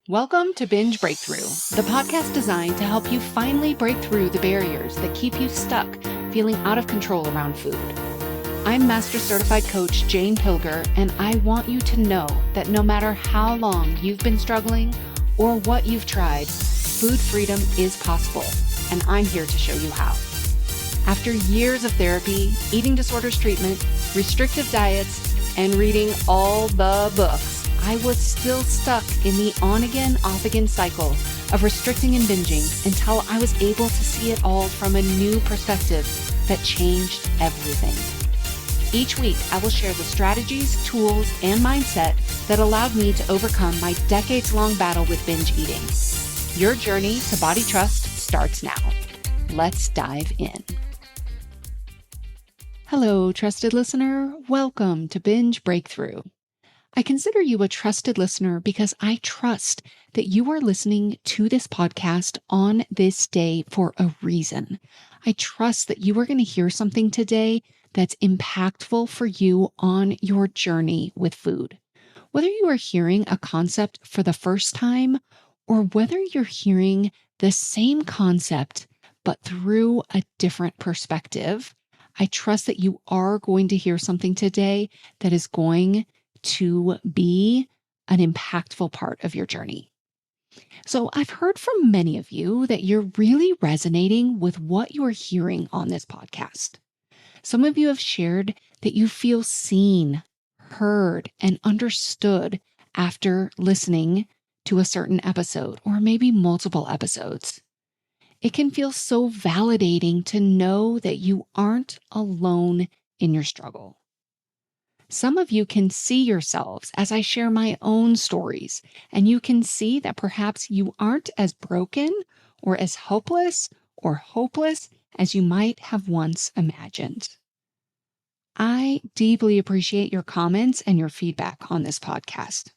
Welcome to Binge Breakthrough, the podcast designed to help you finally break through the barriers that keep you stuck feeling out of control around food. I'm Master Certified Coach Jane Pilger, and I want you to know that no matter how long you've been struggling or what you've tried, food freedom is possible, and I'm here to show you how. After years of therapy, eating disorders treatment, restrictive diets, and reading all the books, I was still stuck in the on-again, off-again cycle of restricting and binging until I was able to see it all from a new perspective that changed everything. Each week, I will share the strategies, tools, and mindset that allowed me to overcome my decades-long battle with binge eating. Your journey to body trust starts now. Let's dive in. Hello, trusted listener. Welcome to Binge Breakthrough. I consider you a trusted listener because I trust that you are listening to this podcast on this day for a reason. I trust that you are going to hear something today that's impactful for you on your journey with food. Whether you are hearing a concept for the first time or whether you're hearing the same concept but through a different perspective, I trust that you are going to hear something today that is going to be an impactful part of your journey. So I've heard from many of you that you're really resonating with what you're hearing on this podcast. Some of you have shared that you feel seen, heard, and understood after listening to a certain episode, or maybe multiple episodes. It can feel so validating to know that you aren't alone in your struggle. Some of you can see yourselves as I share my own stories, and you can see that perhaps you aren't as broken or as helpless or hopeless as you might have once imagined. I deeply appreciate your comments and your feedback on this podcast.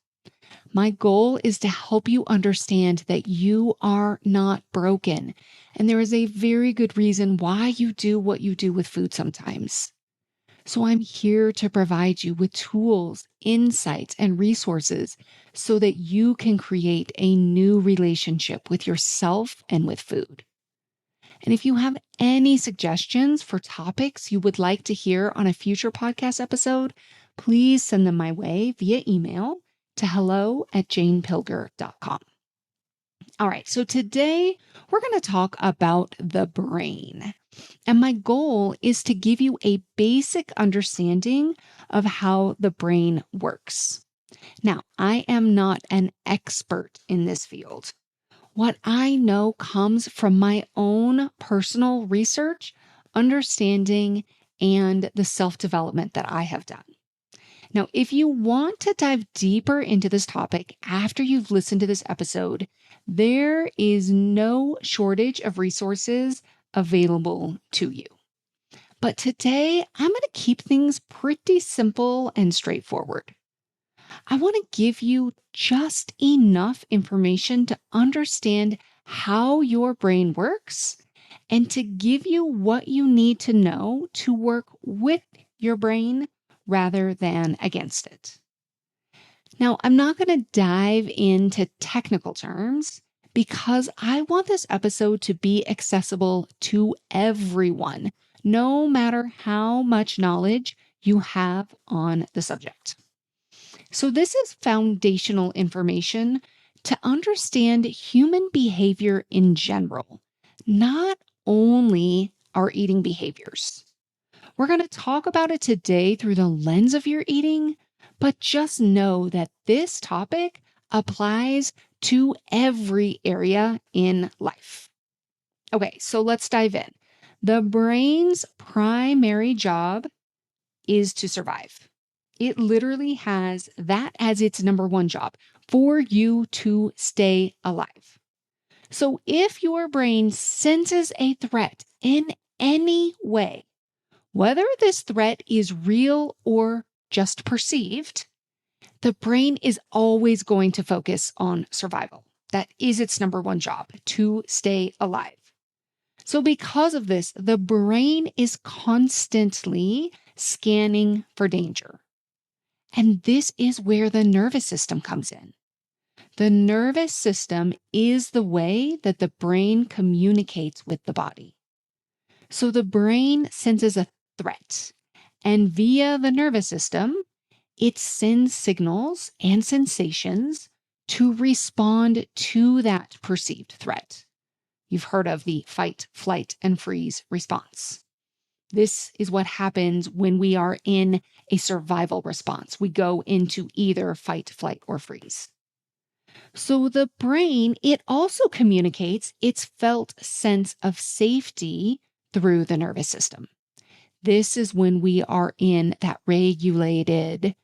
My goal is to help you understand that you are not broken, and there is a very good reason why you do what you do with food sometimes. So I'm here to provide you with tools, insights, and resources so that you can create a new relationship with yourself and with food. And if you have any suggestions for topics you would like to hear on a future podcast episode, please send them my way via email to hello@janepilger.com. All right, so today we're going to talk about the brain. And my goal is to give you a basic understanding of how the brain works. Now, I am not an expert in this field. What I know comes from my own personal research, understanding, and the self-development that I have done. Now, if you want to dive deeper into this topic after you've listened to this episode, there is no shortage of resources available to you. But today, I'm going to keep things pretty simple and straightforward. I want to give you just enough information to understand how your brain works and to give you what you need to know to work with your brain rather than against it. Now, I'm not going to dive into technical terms because I want this episode to be accessible to everyone, no matter how much knowledge you have on the subject. So this is foundational information to understand human behavior in general, not only our eating behaviors. We're going to talk about it today through the lens of your eating, but just know that this topic applies to every area in life. Okay, so let's dive in. The brain's primary job is to survive. It literally has that as its number one job, for you to stay alive. So if your brain senses a threat in any way, whether this threat is real or just perceived, the brain is always going to focus on survival. That is its number one job, to stay alive. So because of this, the brain is constantly scanning for danger. And this is where the nervous system comes in. The nervous system is the way that the brain communicates with the body. So the brain senses a threat, and via the nervous system, it sends signals and sensations to respond to that perceived threat. You've heard of the fight, flight, and freeze response. This is what happens when we are in a survival response. We go into either fight, flight, or freeze. So the brain, it also communicates its felt sense of safety through the nervous system. This is when we are in that regulated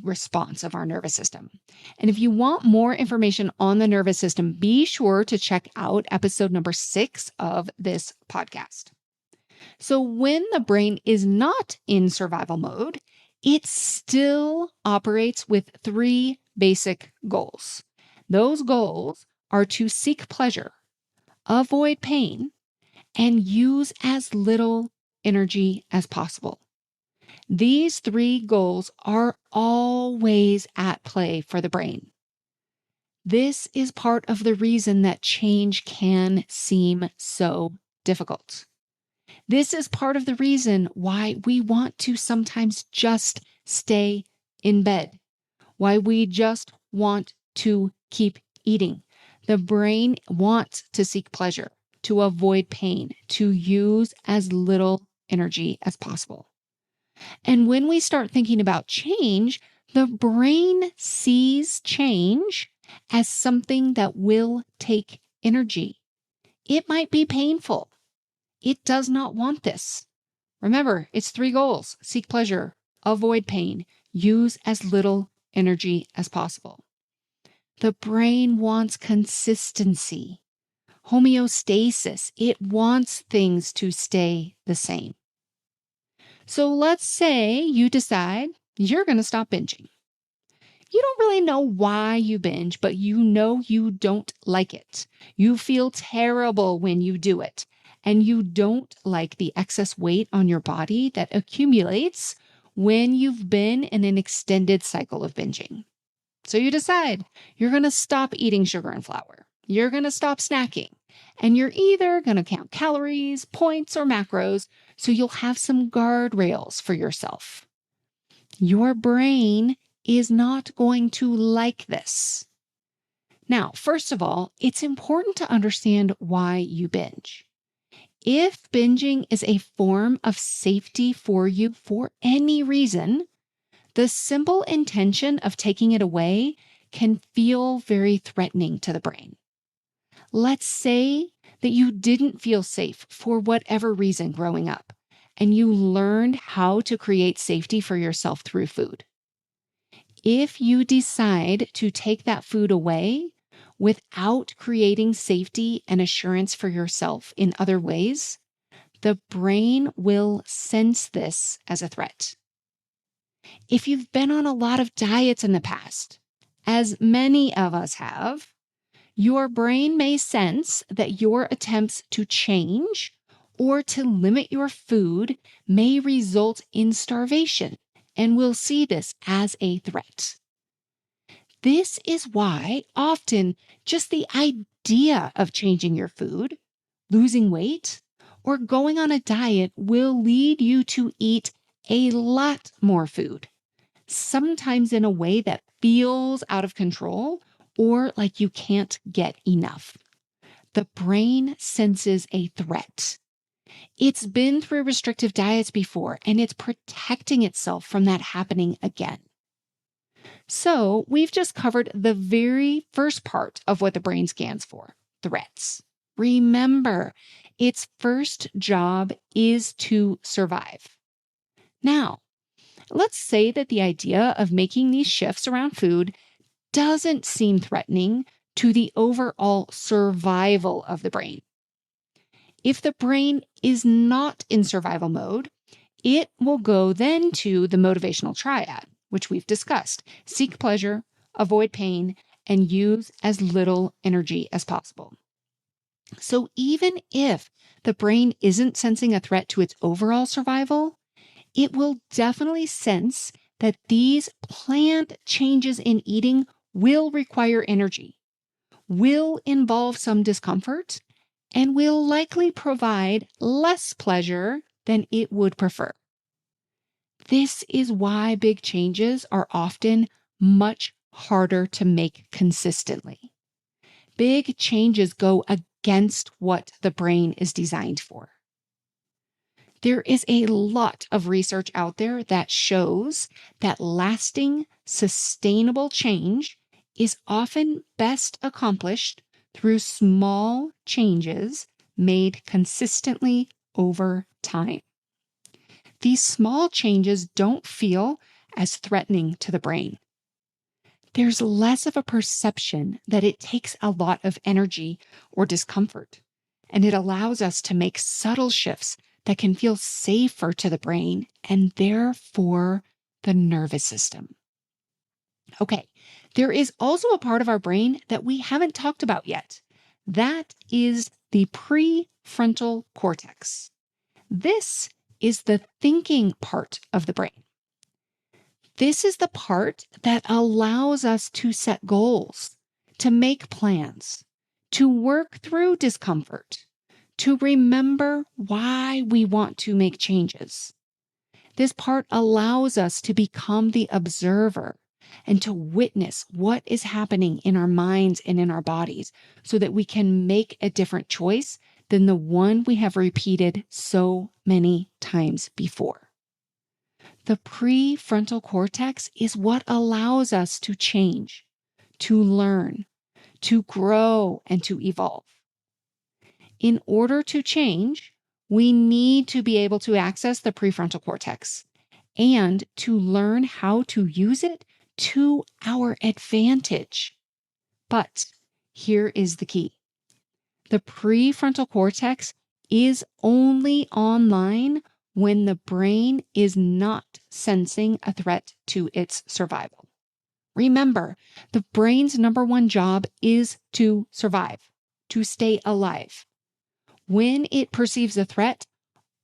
response of our nervous system. And if you want more information on the nervous system, be sure to check out episode number 6 of this podcast. So when the brain is not in survival mode, it still operates with 3 basic goals. Those goals are to seek pleasure, avoid pain, and use as little energy as possible. These 3 goals are always at play for the brain. This is part of the reason that change can seem so difficult. This is part of the reason why we want to sometimes just stay in bed, why we just want to keep eating. The brain wants to seek pleasure, to avoid pain, to use as little energy as possible. And when we start thinking about change, the brain sees change as something that will take energy. It might be painful. It does not want this. Remember, it's 3 goals: seek pleasure, avoid pain, use as little energy as possible. The brain wants consistency, homeostasis. It wants things to stay the same. So let's say you decide you're going to stop binging. You don't really know why you binge, but you know you don't like it. You feel terrible when you do it, and you don't like the excess weight on your body that accumulates when you've been in an extended cycle of binging. So you decide you're going to stop eating sugar and flour. You're going to stop snacking, and you're either going to count calories, points, or macros, so you'll have some guardrails for yourself. Your brain is not going to like this. Now, first of all, it's important to understand why you binge. If binging is a form of safety for you for any reason, the simple intention of taking it away can feel very threatening to the brain. Let's say that you didn't feel safe for whatever reason growing up, and you learned how to create safety for yourself through food. If you decide to take that food away without creating safety and assurance for yourself in other ways, the brain will sense this as a threat. If you've been on a lot of diets in the past, as many of us have, your brain may sense that your attempts to change or to limit your food may result in starvation, and will see this as a threat. This is why often just the idea of changing your food, losing weight, or going on a diet will lead you to eat a lot more food, sometimes in a way that feels out of control or like you can't get enough. The brain senses a threat. It's been through restrictive diets before, and it's protecting itself from that happening again. So we've just covered the very first part of what the brain scans for: threats. Remember, its first job is to survive. Now, let's say that the idea of making these shifts around food doesn't seem threatening to the overall survival of the brain. If the brain is not in survival mode, it will go then to the motivational triad, which we've discussed: seek pleasure, avoid pain, and use as little energy as possible. So even if the brain isn't sensing a threat to its overall survival, it will definitely sense that these planned changes in eating will require energy, will involve some discomfort, and will likely provide less pleasure than it would prefer. This is why big changes are often much harder to make consistently. Big changes go against what the brain is designed for. There is a lot of research out there that shows that lasting, sustainable change is often best accomplished through small changes made consistently over time. These small changes don't feel as threatening to the brain. There's less of a perception that it takes a lot of energy or discomfort, and it allows us to make subtle shifts that can feel safer to the brain and therefore the nervous system. Okay, there is also a part of our brain that we haven't talked about yet. That is the prefrontal cortex. This is the thinking part of the brain. This is the part that allows us to set goals, to make plans, to work through discomfort, to remember why we want to make changes. This part allows us to become the observer and to witness what is happening in our minds and in our bodies so that we can make a different choice than the one we have repeated so many times before. The prefrontal cortex is what allows us to change, to learn, to grow, and to evolve. In order to change, we need to be able to access the prefrontal cortex and to learn how to use it to our advantage. But here is the key. The prefrontal cortex is only online when the brain is not sensing a threat to its survival. Remember, the brain's number one job is to survive, to stay alive. When it perceives a threat,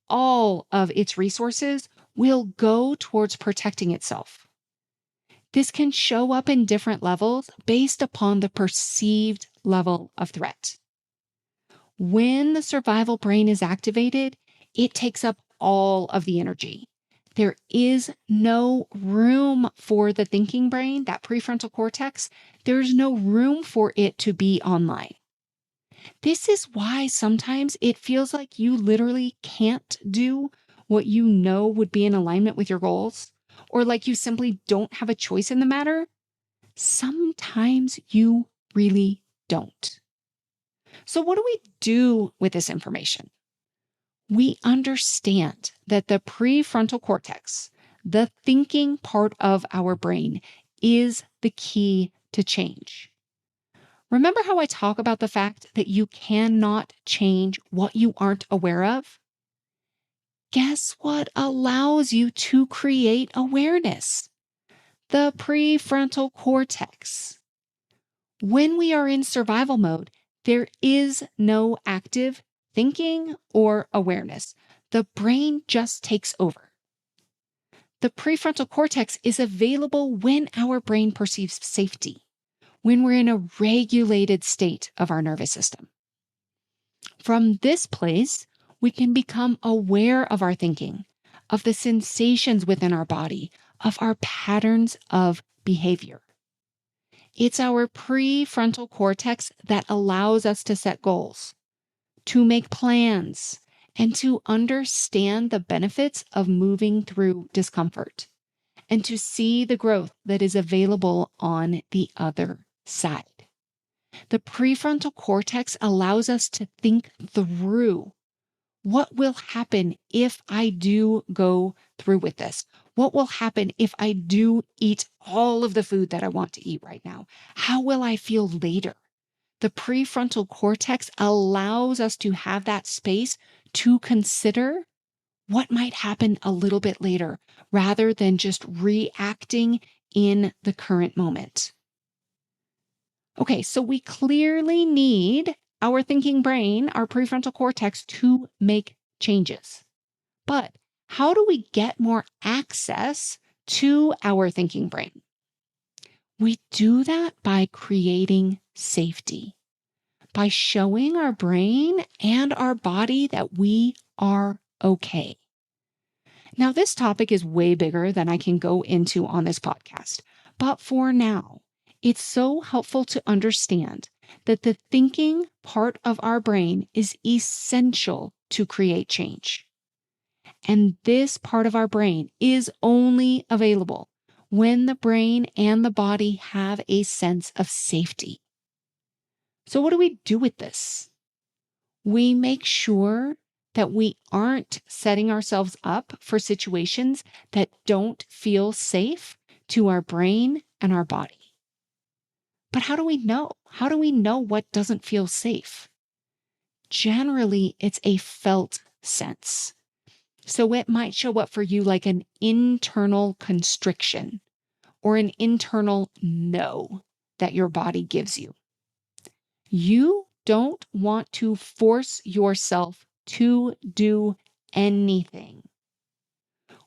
all of its resources will go towards protecting itself. This can show up in different levels based upon the perceived level of threat. When the survival brain is activated, it takes up all of the energy. There is no room for the thinking brain, that prefrontal cortex. There's no room for it to be online. This is why sometimes it feels like you literally can't do what you know would be in alignment with your goals, or like you simply don't have a choice in the matter. Sometimes you really don't. So what do we do with this information? We understand that the prefrontal cortex, the thinking part of our brain, is the key to change. Remember how I talk about the fact that you cannot change what you aren't aware of? Guess what allows you to create awareness? The prefrontal cortex. When we are in survival mode, there is no active thinking or awareness. The brain just takes over. The prefrontal cortex is available when our brain perceives safety, when we're in a regulated state of our nervous system. From this place, we can become aware of our thinking, of the sensations within our body, of our patterns of behavior. It's our prefrontal cortex that allows us to set goals, to make plans, and to understand the benefits of moving through discomfort, and to see the growth that is available on the other side. The prefrontal cortex allows us to think through what will happen if I do go through with this? What will happen if I do eat all of the food that I want to eat right now? How will I feel later? The prefrontal cortex allows us to have that space to consider what might happen a little bit later rather than just reacting in the current moment. Okay, so we clearly need our thinking brain, our prefrontal cortex, to make changes. But how do we get more access to our thinking brain. We do that by creating safety, by showing our brain and our body that we are okay. Now, this topic is way bigger than I can go into on this podcast, but for now, it's so helpful to understand that the thinking part of our brain is essential to create change. And this part of our brain is only available when the brain and the body have a sense of safety. So, what do we do with this? We make sure that we aren't setting ourselves up for situations that don't feel safe to our brain and our body. But how do we know? How do we know what doesn't feel safe? Generally, it's a felt sense. So it might show up for you like an internal constriction or an internal no that your body gives you. You don't want to force yourself to do anything.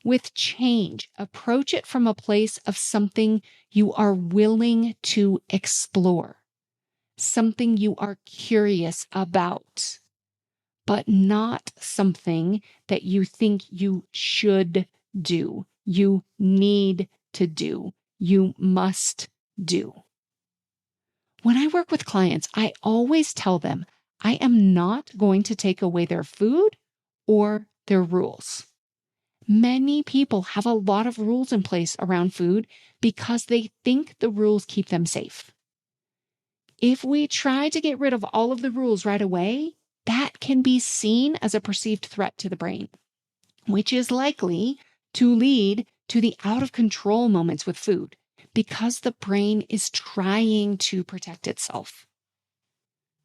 With change, approach it from a place of something you are willing to explore, something you are curious about, but not something that you think you should do, you need to do, you must do. When I work with clients, I always tell them I am not going to take away their food or their rules. Many people have a lot of rules in place around food because they think the rules keep them safe. If we try to get rid of all of the rules right away, that can be seen as a perceived threat to the brain, which is likely to lead to the out of control moments with food because the brain is trying to protect itself.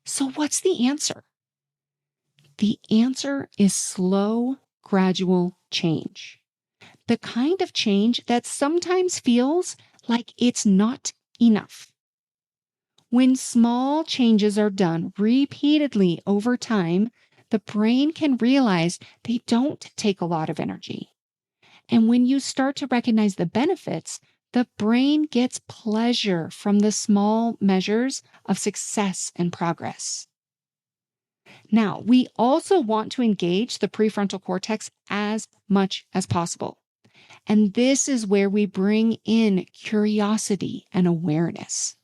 So, what's the answer? The answer is slow, gradual change. The kind of change that sometimes feels like it's not enough. When small changes are done repeatedly over time, the brain can realize they don't take a lot of energy. And when you start to recognize the benefits, the brain gets pleasure from the small measures of success and progress. Now, we also want to engage the prefrontal cortex as much as possible. And this is where we bring in curiosity and awareness.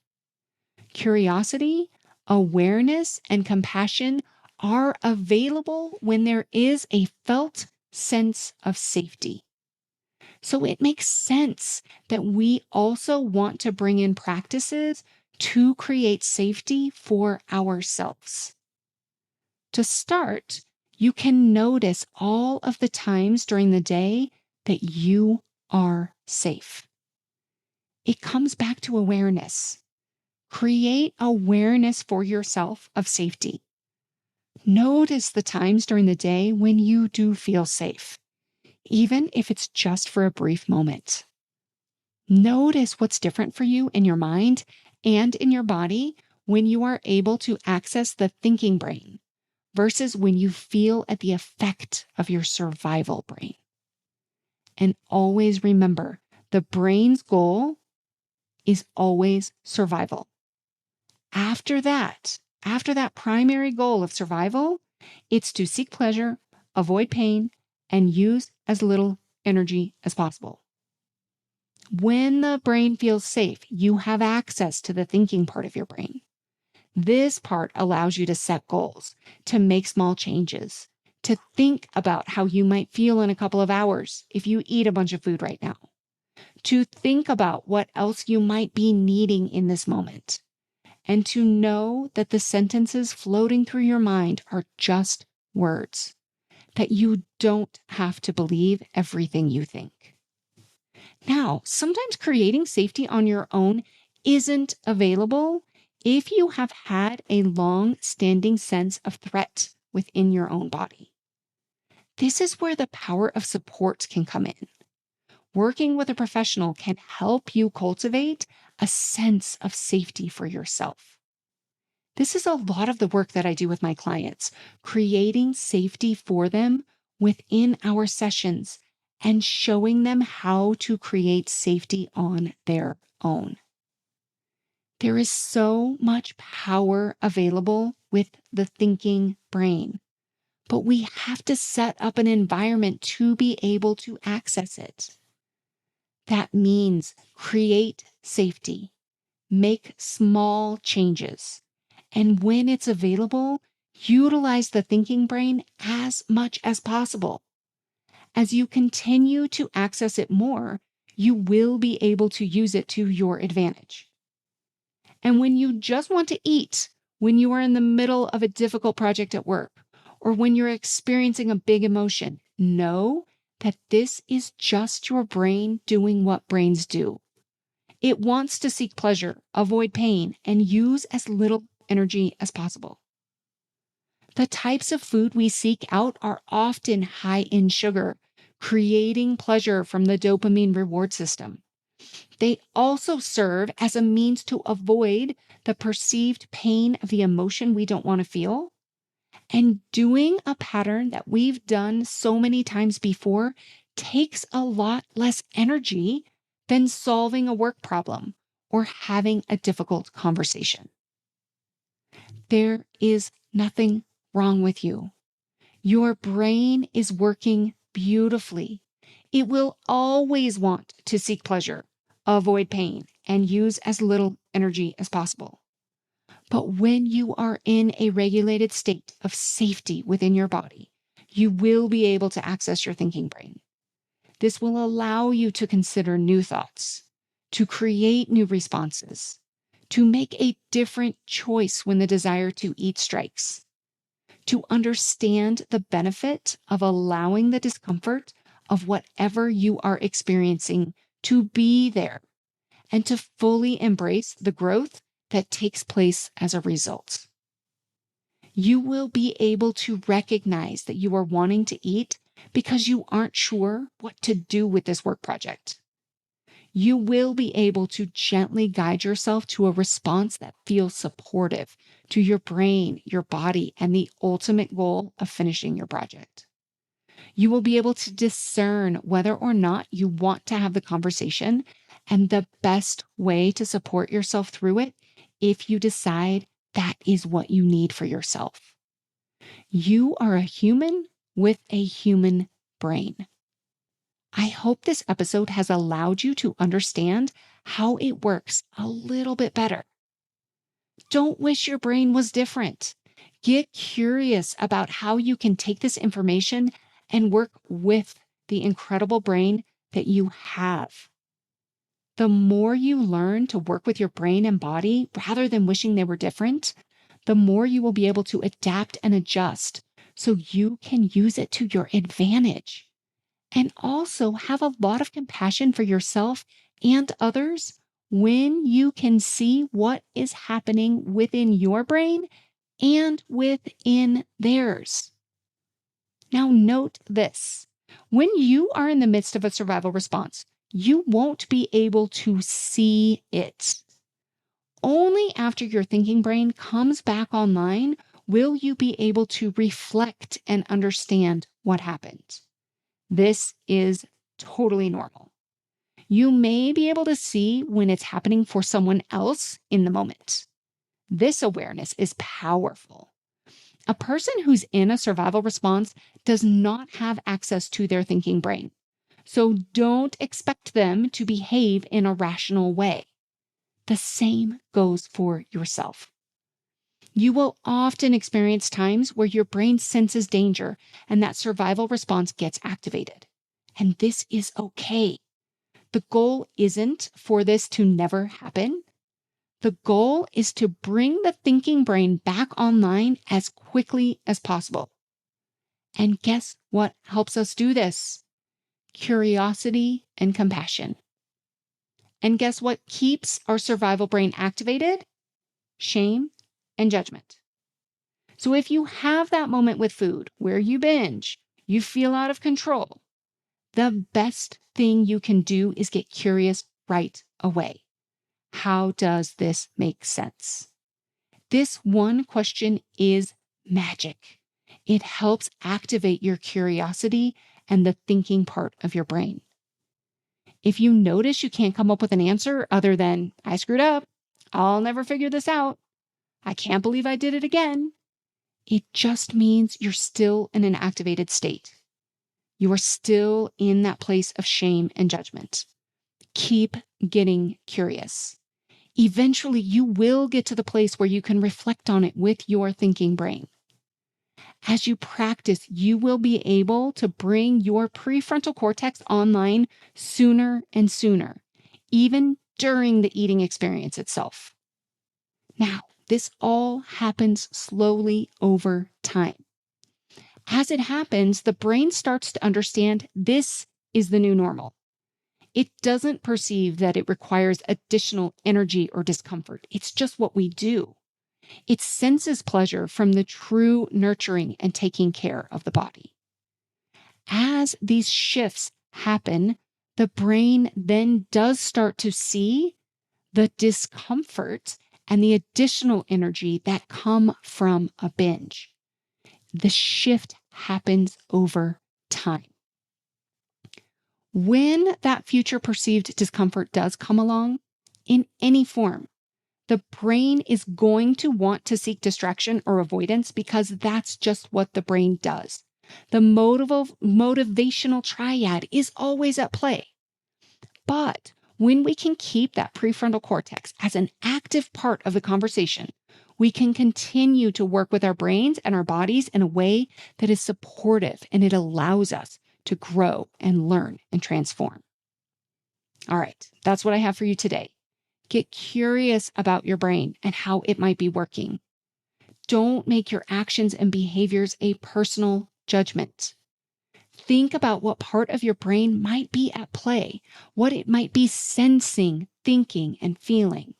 Curiosity, awareness, and compassion are available when there is a felt sense of safety. So it makes sense that we also want to bring in practices to create safety for ourselves. To start, you can notice all of the times during the day that you are safe. It comes back to awareness. Create awareness for yourself of safety. Notice the times during the day when you do feel safe, even if it's just for a brief moment. Notice what's different for you in your mind and in your body when you are able to access the thinking brain versus when you feel at the effect of your survival brain. And always remember, the brain's goal is always survival. After that primary goal of survival, it's to seek pleasure, avoid pain, and use as little energy as possible. When the brain feels safe, you have access to the thinking part of your brain. This part allows you to set goals, to make small changes, to think about how you might feel in a couple of hours if you eat a bunch of food right now, to think about what else you might be needing in this moment, and to know that the sentences floating through your mind are just words, that you don't have to believe everything you think. Now, sometimes creating safety on your own isn't available if you have had a long-standing sense of threat within your own body. This is where the power of support can come in. Working with a professional can help you cultivate a sense of safety for yourself. This is a lot of the work that I do with my clients, creating safety for them within our sessions and showing them how to create safety on their own. There is so much power available with the thinking brain, but we have to set up an environment to be able to access it. That means create safety, make small changes, and when it's available, utilize the thinking brain as much as possible. As you continue to access it more, you will be able to use it to your advantage. And when you just want to eat, when you are in the middle of a difficult project at work, or when you're experiencing a big emotion, know that this is just your brain doing what brains do. It wants to seek pleasure, avoid pain, and use as little energy as possible. The types of food we seek out are often high in sugar, creating pleasure from the dopamine reward system. They also serve as a means to avoid the perceived pain of the emotion we don't want to feel. And doing a pattern that we've done so many times before takes a lot less energy than solving a work problem or having a difficult conversation. There is nothing wrong with you. Your brain is working beautifully. It will always want to seek pleasure, avoid pain, and use as little energy as possible. But when you are in a regulated state of safety within your body, you will be able to access your thinking brain. This will allow you to consider new thoughts, to create new responses, to make a different choice when the desire to eat strikes, to understand the benefit of allowing the discomfort of whatever you are experiencing to be there, and to fully embrace the growth that takes place as a result. You will be able to recognize that you are wanting to eat because you aren't sure what to do with this work project. You will be able to gently guide yourself to a response that feels supportive to your brain, your body, and the ultimate goal of finishing your project. You will be able to discern whether or not you want to have the conversation and the best way to support yourself through it if you decide that is what you need for yourself. You are a human with a human brain. I hope this episode has allowed you to understand how it works a little bit better. Don't wish your brain was different. Get curious about how you can take this information and work with the incredible brain that you have. The more you learn to work with your brain and body rather than wishing they were different, the more you will be able to adapt and adjust so you can use it to your advantage. And also have a lot of compassion for yourself and others when you can see what is happening within your brain and within theirs. Now, note this. When you are in the midst of a survival response, you won't be able to see it. Only after your thinking brain comes back online will you be able to reflect and understand what happened. This is totally normal. You may be able to see when it's happening for someone else in the moment. This awareness is powerful. A person who's in a survival response does not have access to their thinking brain. So don't expect them to behave in a rational way. The same goes for yourself. You will often experience times where your brain senses danger and that survival response gets activated. And this is okay. The goal isn't for this to never happen. The goal is to bring the thinking brain back online as quickly as possible. And guess what helps us do this? Curiosity and compassion. And guess what keeps our survival brain activated? Shame and judgment. So if you have that moment with food where you binge, you feel out of control, the best thing you can do is get curious right away. How does this make sense? This one question is magic. It helps activate your curiosity and the thinking part of your brain. If you notice you can't come up with an answer other than, I screwed up, I'll never figure this out, I can't believe I did it again, it just means you're still in an activated state. You are still in that place of shame and judgment. Keep getting curious. Eventually, you will get to the place where you can reflect on it with your thinking brain. As you practice, you will be able to bring your prefrontal cortex online sooner and sooner, even during the eating experience itself. Now, this all happens slowly over time. As it happens, the brain starts to understand this is the new normal. It doesn't perceive that it requires additional energy or discomfort. It's just what we do. It senses pleasure from the true nurturing and taking care of the body. As these shifts happen, the brain then does start to see the discomfort and the additional energy that come from a binge. The shift happens over time. When that future perceived discomfort does come along, in any form, the brain is going to want to seek distraction or avoidance because that's just what the brain does. The motivational triad is always at play. But when we can keep that prefrontal cortex as an active part of the conversation, we can continue to work with our brains and our bodies in a way that is supportive, and it allows us to grow and learn and transform. All right, that's what I have for you today. Get curious about your brain and how it might be working. Don't make your actions and behaviors a personal judgment. Think about what part of your brain might be at play, what it might be sensing, thinking, and feeling.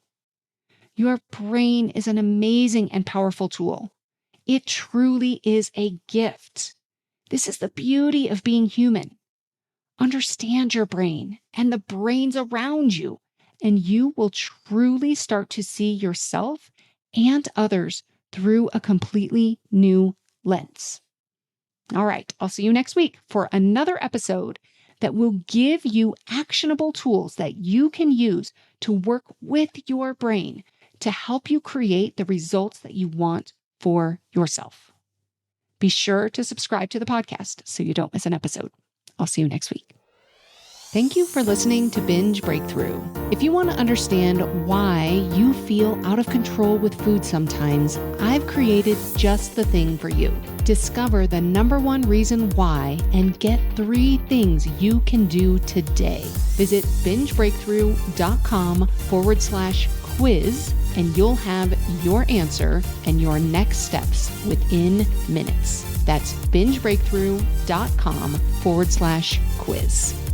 Your brain is an amazing and powerful tool. It truly is a gift. This is the beauty of being human. Understand your brain and the brains around you, and you will truly start to see yourself and others through a completely new lens. All right, I'll see you next week for another episode that will give you actionable tools that you can use to work with your brain to help you create the results that you want for yourself. Be sure to subscribe to the podcast so you don't miss an episode. I'll see you next week. Thank you for listening to Binge Breakthrough. If you want to understand why you feel out of control with food sometimes, I've created just the thing for you. Discover the number one reason why and get 3 things you can do today. Visit bingebreakthrough.com/quiz and you'll have your answer and your next steps within minutes. That's bingebreakthrough.com/quiz.